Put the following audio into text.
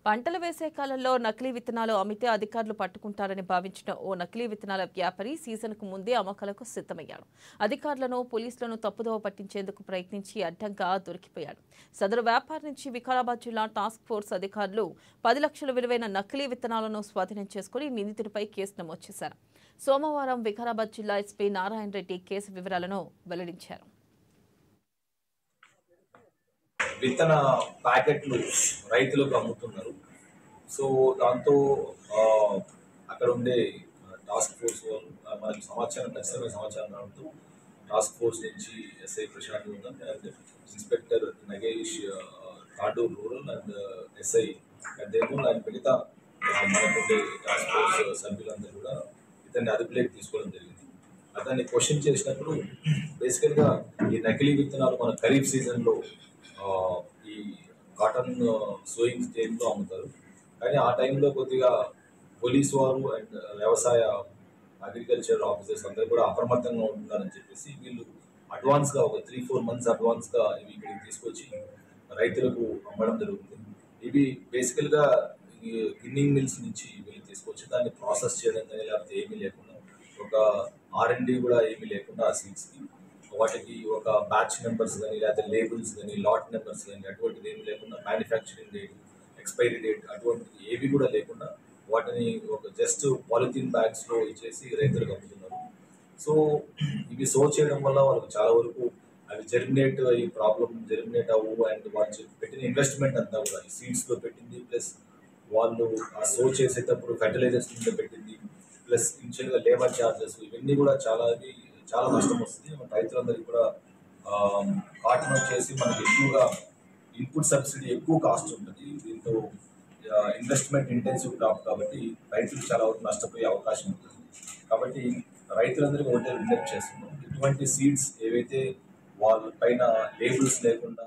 పంటలు వేసే కాలంలో నకిలీ విత్తనాలు అమ్మితే అధికారులు పట్టుకుంటారని భావించిన ఓ నకిలీ విత్తనాల వ్యాపారి సీజన్కు ముందే అమ్మకాలకు సిద్ధమయ్యాడు. అధికారులను, పోలీసులను తప్పుదోవ పట్టించేందుకు ప్రయత్నించి అడ్డంగా దొరికిపోయాడు. సదరు వ్యాపారి నుంచి వికారాబాద్ జిల్లా టాస్క్ ఫోర్స్ అధికారులు 10 లక్షల విలువైన నకిలీ విత్తనాలను స్వాధీనం చేసుకుని నిందితుడిపై కేసు నమోదు చేశారు. సోమవారం వికారాబాద్ జిల్లా ఎస్పీ నారాయణ రెడ్డి కేసు వివరాలను వెల్లడించారు. విత్తన ప్యాకెట్లు రైతులకు అమ్ముతున్నారు. సో దాంతో అక్కడ ఉండే టాస్క్ ఫోర్స్ వాళ్ళు మనకి ఖచ్చితమైన సమాచారం రావడంతో టాస్క్ ఫోర్స్ నుంచి SI Prashant and inspector Nagesh Tandur rural and SI Peddemul and మిగతా మనకుండే టాస్క్ ఫోర్స్ సభ్యులందరూ కూడా ఇతన్ని అదుపులోకి తీసుకోవడం జరిగింది. అతన్ని క్వశ్చన్ చేసినప్పుడు బేసికల్గా ఈ నకిలీ విత్తనాలు మన ఖరీఫ్ సీజన్లో ఈ కాటన్ సోయింగ్ స్టేజ్లో అమ్ముతారు. కానీ ఆ టైంలో కొద్దిగా పోలీసు వారు అండ్ వ్యవసాయ అగ్రికల్చర్ ఆఫీసర్స్ అందరూ కూడా అప్రమత్తంగా ఉంటున్నారని చెప్పేసి వీళ్ళు అడ్వాన్స్గా ఒక 3-4 months అడ్వాన్స్గా ఇవి ఇక్కడికి తీసుకొచ్చి రైతులకు అమ్మడం జరుగుతుంది. ఇవి బేసికల్గా గిన్నింగ్ మిల్స్ నుంచి వీళ్ళు తీసుకొచ్చి దాన్ని ప్రాసెస్ చేయడం కానీ లేకపోతే ఏమీ లేకుండా ఒక R&D కూడా ఏమీ లేకుండా ఆ సీడ్స్కి వాటికి ఒక బ్యాచ్ నెంబర్స్ కానీ లేకపోతే లేబుల్స్ కానీ లాట్ నెంబర్స్ కానీ అటువంటిది ఏమి లేకుండా మ్యానుఫ్యాక్చరింగ్ డేట్, ఎక్స్పైరీ డేట్ అటువంటిది ఏవి కూడా లేకుండా వాటిని ఒక జస్ట్ పాలిథిన్ బ్యాగ్స్లో ఇచ్చేసి రైతులకు అమ్ముతున్నారు. సో ఇవి సో చేయడం వల్ల వాళ్ళకి చాలా వరకు అవి జర్మినేట్ అయ్యి జర్మినేట్ అవ్వు అండ్ వాళ్ళు పెట్టిన ఇన్వెస్ట్మెంట్ అంతా కూడా ఈ సీడ్స్లో పెట్టింది ప్లస్ వాళ్ళు ఆ సో చేసేటప్పుడు ఫెర్టిలైజర్స్ మీద పెట్టింది ప్లస్ ఇనిషియల్గా లేబర్ ఛార్జెస్ ఇవన్నీ కూడా చాలా నష్టం వస్తుంది. మన రైతులందరికీ కూడా కాటన్ వచ్చేసి మనకి ఎక్కువగా ఇన్పుట్ సబ్సిడీ ఎక్కువ కాస్ట్ ఉంటుంది. దీంతో ఇన్వెస్ట్మెంట్ ఇంటెన్సివ్ క్రాప్ కాబట్టి రైతులు చాలా వరకు నష్టపోయే అవకాశం ఉంటుంది. కాబట్టి రైతులందరికీ ఒకటే విజ్ఞప్తి చేస్తున్నాం, ఇటువంటి సీడ్స్ ఏవైతే వాళ్ళ పైన లేబుల్స్ లేకుండా